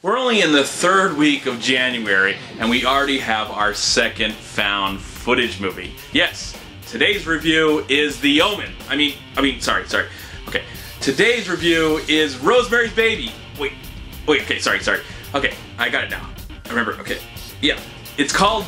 We're only in the third week of January, and we already have our second found footage movie. Yes, today's review is The Omen. Sorry. Okay, today's review is Rosemary's Baby. Wait, okay, sorry. Okay, I got it now. I remember, okay. Yeah, it's called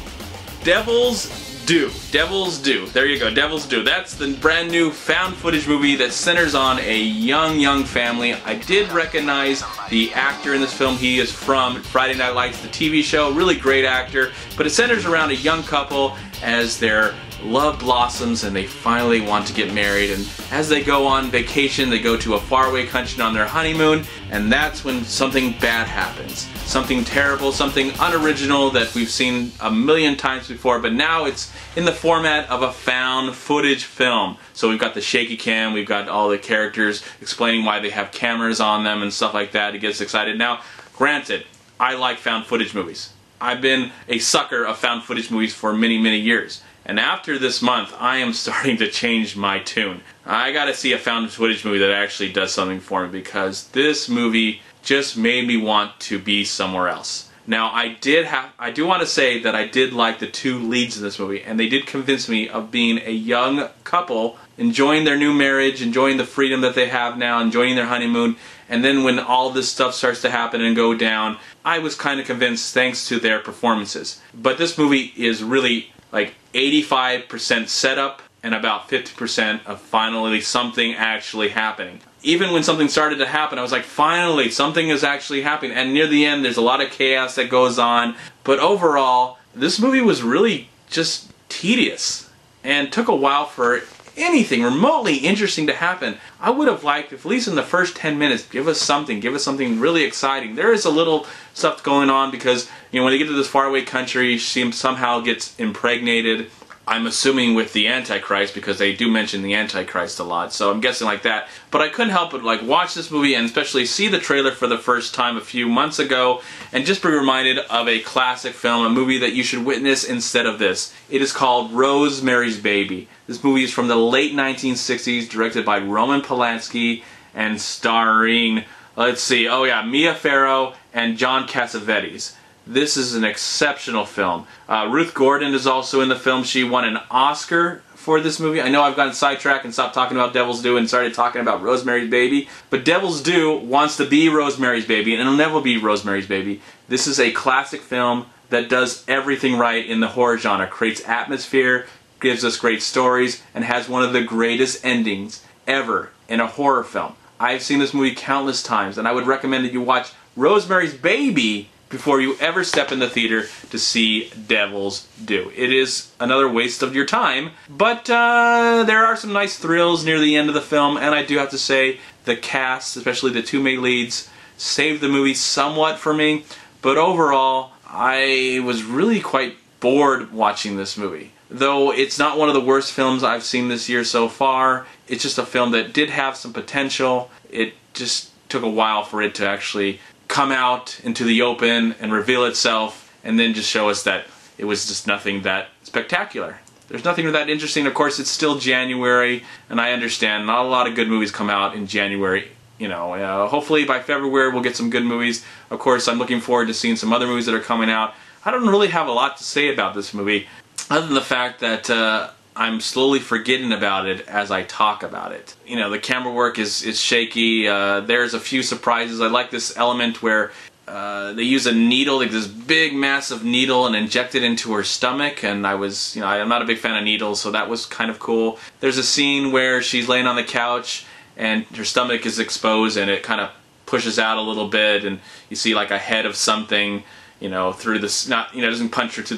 Devil's Due. Devil's Due. There you go, Devil's Due. That's the brand new found footage movie that centers on a young family. I did recognize the actor in this film. He is from Friday Night Lights, the TV show. Really great actor. But it centers around a young couple as their love blossoms and they finally want to get married. And as they go on vacation, they go to a faraway country on their honeymoon, and that's when something bad happens. Something terrible, something unoriginal that we've seen a million times before, but now it's in the format of a found footage film. So we've got the shaky cam, we've got all the characters explaining why they have cameras on them and stuff like that. It gets excited. Now, granted, I like found footage movies. I've been a sucker of found footage movies for many years. And after this month, I am starting to change my tune. I gotta see a found footage movie that actually does something for me, because this movie just made me want to be somewhere else. Now, I do want to say that I did like the two leads in this movie, and they did convince me of being a young couple, enjoying their new marriage, enjoying the freedom that they have now, enjoying their honeymoon, and then when all this stuff starts to happen and go down, I was kind of convinced thanks to their performances. But this movie is really like 85% setup and about 50% of finally something actually happening. Even when something started to happen, I was like, finally, something is actually happening. And near the end, there's a lot of chaos that goes on. But overall, this movie was really just tedious and took a while for anything remotely interesting to happen. I would have liked, if at least in the first 10 minutes, give us something really exciting. There is a little stuff going on because, you know, when they get to this faraway country, she somehow gets impregnated. I'm assuming with the Antichrist, because they do mention the Antichrist a lot, so I'm guessing like that. But I couldn't help but like watch this movie and especially see the trailer for the first time a few months ago and just be reminded of a classic film, a movie that you should witness instead of this. It is called Rosemary's Baby. This movie is from the late 1960s, directed by Roman Polanski and starring, let's see, oh yeah, Mia Farrow and John Cassavetes. This is an exceptional film. Ruth Gordon is also in the film. She won an Oscar for this movie. I know I've gotten sidetracked and stopped talking about Devil's Due and started talking about Rosemary's Baby. But Devil's Due wants to be Rosemary's Baby, and it'll never be Rosemary's Baby. This is a classic film that does everything right in the horror genre. Creates atmosphere, gives us great stories, and has one of the greatest endings ever in a horror film. I've seen this movie countless times, and I would recommend that you watch Rosemary's Baby before you ever step in the theater to see Devil's Due. It is another waste of your time, but there are some nice thrills near the end of the film, and I do have to say the cast, especially the two main leads, saved the movie somewhat for me, but overall I was really quite bored watching this movie. Though it's not one of the worst films I've seen this year so far, it's just a film that did have some potential. It just took a while for it to actually come out into the open and reveal itself, and then just show us that it was just nothing that spectacular. There's nothing that interesting. Of course, it's still January, and I understand not a lot of good movies come out in January. You know, hopefully by February we'll get some good movies. Of course, I'm looking forward to seeing some other movies that are coming out. I don't really have a lot to say about this movie, other than the fact that I'm slowly forgetting about it as I talk about it. You know, the camera work is shaky. There's a few surprises. I like this element where they use a needle, like this big massive needle, and inject it into her stomach, and I'm not a big fan of needles, so that was kind of cool. There's a scene where she's laying on the couch and her stomach is exposed and it kind of pushes out a little bit, and you see like a head of something, you know, through the, doesn't puncture through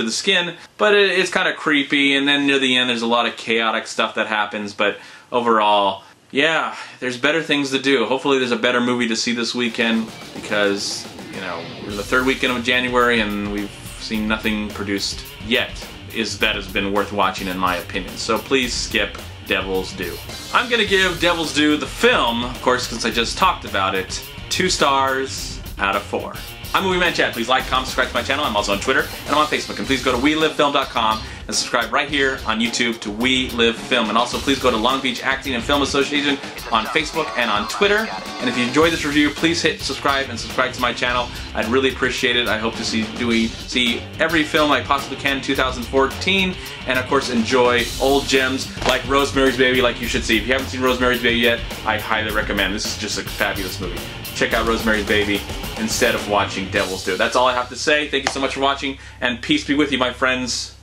the skin, but it's kind of creepy. And then near the end there's a lot of chaotic stuff that happens, but overall, yeah, there's better things to do. Hopefully there's a better movie to see this weekend, because, you know, we're in the third weekend of January and we've seen nothing produced yet that has been worth watching in my opinion. So please skip Devil's Due. I'm gonna give Devil's Due, the film, of course, since I just talked about it, 2 stars out of 4. I'm MovieManCHAD. Please like, comment, subscribe to my channel. I'm also on Twitter and I'm on Facebook. And please go to WeLiveFilm.com. and subscribe right here on YouTube to We Live Film. And also please go to Long Beach Acting and Film Association on Facebook and on Twitter. And if you enjoyed this review, please hit subscribe and subscribe to my channel. I'd really appreciate it. I hope to see every film I possibly can in 2014, and of course enjoy old gems like Rosemary's Baby, like you should see. If you haven't seen Rosemary's Baby yet, I highly recommend. This is just a fabulous movie. Check out Rosemary's Baby instead of watching Devil's Due. That's all I have to say. Thank you so much for watching, and peace be with you, my friends.